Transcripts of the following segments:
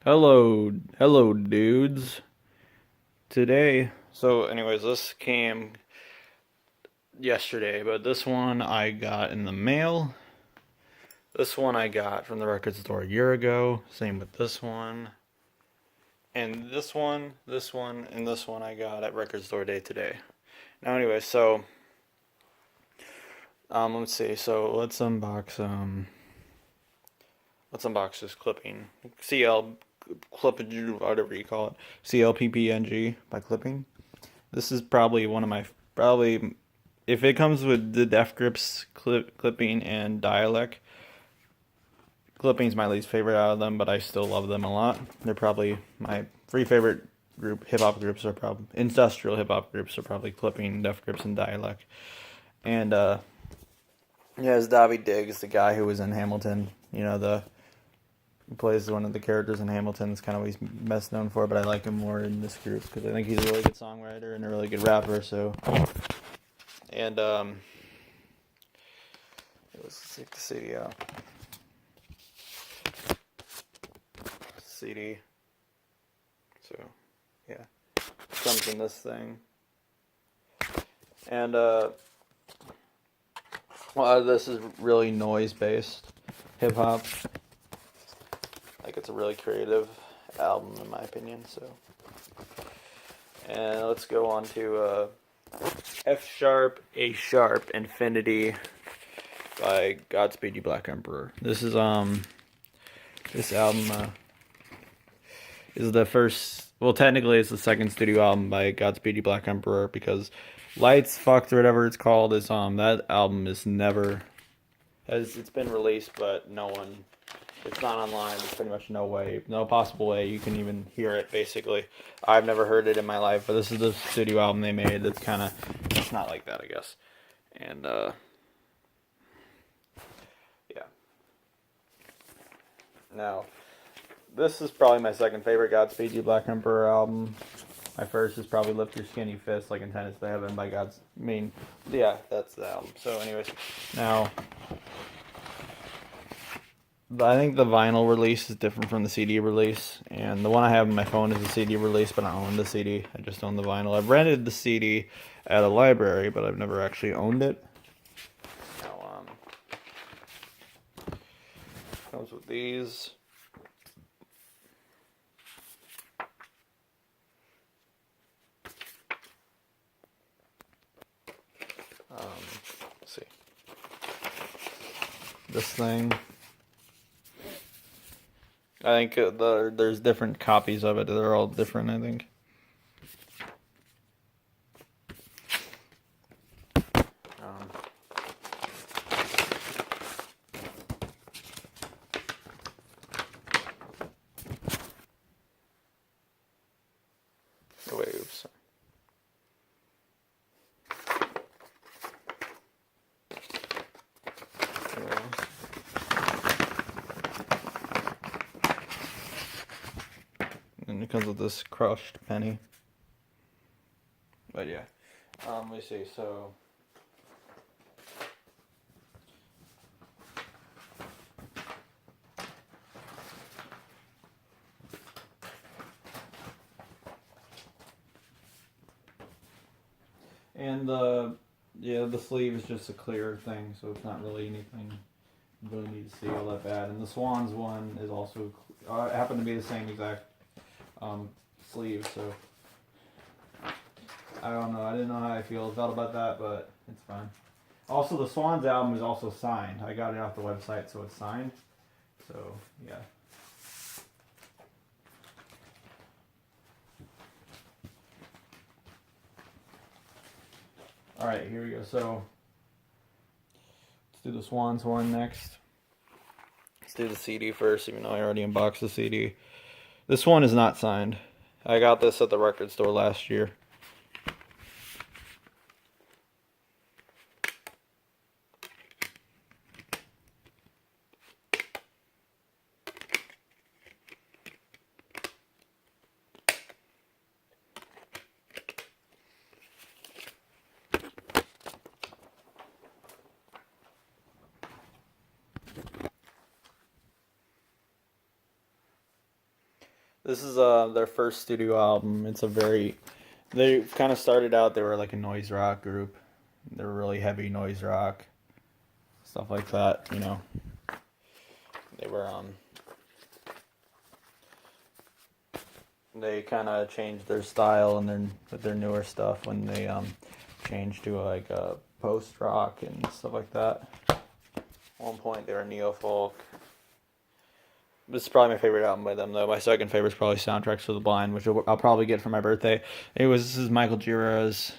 Hello, dudes. Anyways, this came yesterday, but this one I got in the mail. This one I got from the record store a year ago. Same with this one. And and this one I got at record store day today. Now, anyway, let's see. Let's unbox this clipping. Whatever you call it. CLPPNG by clipping. This is probably one of my if it comes with the Def Grips clipping and dialect, clipping's my least favorite out of them, but I still love them a lot. They're probably my three favorite hip hop groups are probably industrial hip hop groups are probably clipping, Def Grips, and dialect. And yeah, it's Davi Diggs, the guy who was in Hamilton. He plays one of the characters in Hamilton. It's kind of what he's best known for, but I like him more in this group because I think he's a really good songwriter and a really good rapper. Let's take the CD out. CD. So, yeah, comes in this thing, and this is really noise-based hip hop. Like, it's a really creative album in my opinion. And let's go on to F sharp, A sharp, Infinity by Godspeed You Black Emperor. This album is the first. Well, technically, it's the second studio album by Godspeed You Black Emperor because Lights Fucked or whatever it's called is that album is never it's been released, but no one. It's not online. There's pretty much no possible way you can even hear it, basically. I've never heard it in my life, but this is the studio album they made. It's not like that, I guess. And, yeah. Now, this is probably my second favorite Godspeed You Black Emperor album. My first is probably Lift Your Skinny Fist, like Intended to Heaven by yeah, that's the album. So, anyways, now, I think the vinyl release is different from the CD release, and the one I have on my phone is the CD release, but I don't own the CD. I just own the vinyl. I've rented the CD at a library, but I've never actually owned it. Now, comes with these. Let's see. This thing. I think there's different copies of it. They're all different, I think. Wait, oops. And it comes with this crushed penny. But yeah, let me see. So, and the sleeve is just a clear thing, so it's not really anything you really need to see all that bad. And the Swans one is also happened to be the same exact sleeve, so I don't know. I didn't know how I felt about that, but it's fine. Also, the Swans album is also signed. I got it off the website, so it's signed. So, yeah. Alright, here we go. So, let's do the Swans one next. Let's do the CD first, even though I already unboxed the CD. This one is not signed. I got this at the record store last year. This is their first studio album. They kind of started out, they were like a noise rock group. They were really heavy noise rock, stuff like that, you know. They were they kind of changed their style and with their newer stuff when they changed to like post rock and stuff like that. At one point they were neo folk. This is probably my favorite album by them, though. My second favorite is probably Soundtracks for the Blind, which I'll probably get for my birthday. This is Michael Gira's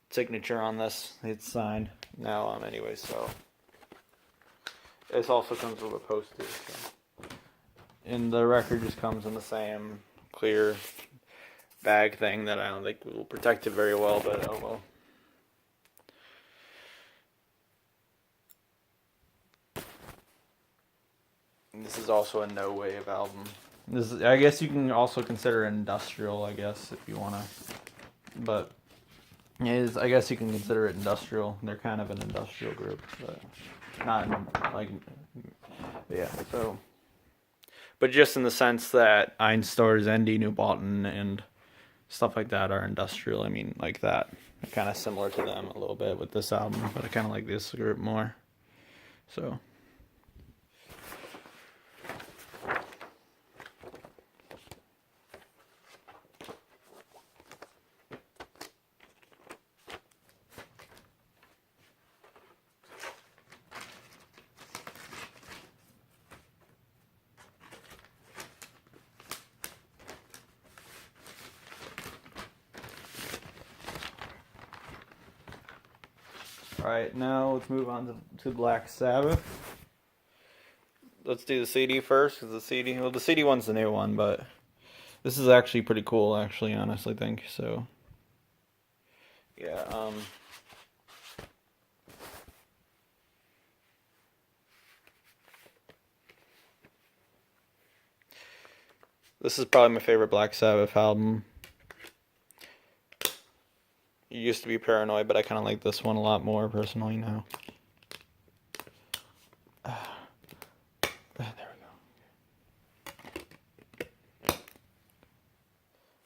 signature on this. It's signed now. Anyway, so this also comes with a poster. So. And the record just comes in the same clear bag thing that I don't think will protect it very well, but oh well. This is also a no wave album. I guess you can also consider it industrial, I guess, if you wanna. But I guess you can consider it industrial. They're kind of an industrial group, but not like yeah. So, but just in the sense that Einstores, Endy, New Bolton, and stuff like that are industrial. I mean, like that. Kind of similar to them a little bit with this album, but I kind of like this group more. So. Alright, now let's move on to Black Sabbath. Let's do the CD first, because the CD one's the new one, but this is actually pretty cool, actually, honestly, think, so. Yeah, this is probably my favorite Black Sabbath album. You used to be Paranoid, but I kind of like this one a lot more personally now. There we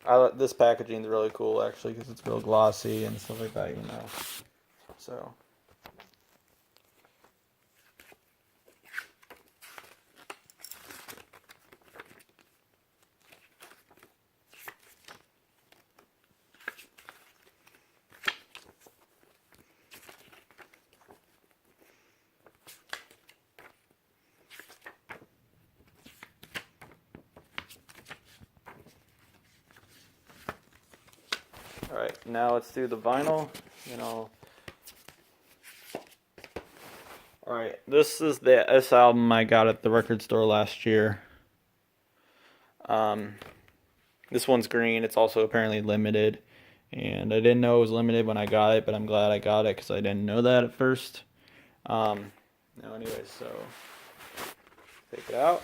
go. This packaging is really cool, actually, because it's real glossy and stuff like that, you know. So. Alright, now let's do the vinyl, you know. Alright, this is this album I got at the record store last year. This one's green, it's also apparently limited. And I didn't know it was limited when I got it, but I'm glad I got it because I didn't know that at first. Anyways, so take it out.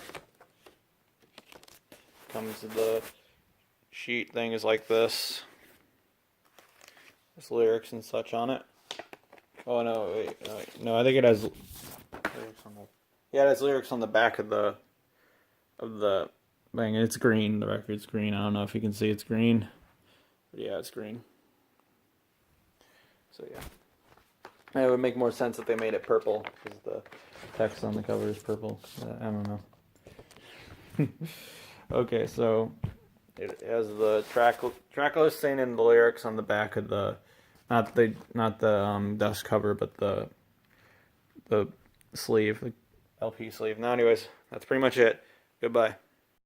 Comes to the sheet thing is like this. There's lyrics and such on it. Oh no, wait, no, I think it has lyrics on the. Yeah, it has lyrics on the back of the thing. It's green. The record's green. I don't know if you can see it's green, but yeah, it's green. So yeah, it would make more sense if they made it purple because the text on the cover is purple. I don't know. Okay, so it has the track listing and the lyrics on the back of the. Not the dust cover, but the sleeve, the LP sleeve. Now, anyways, that's pretty much it. Goodbye.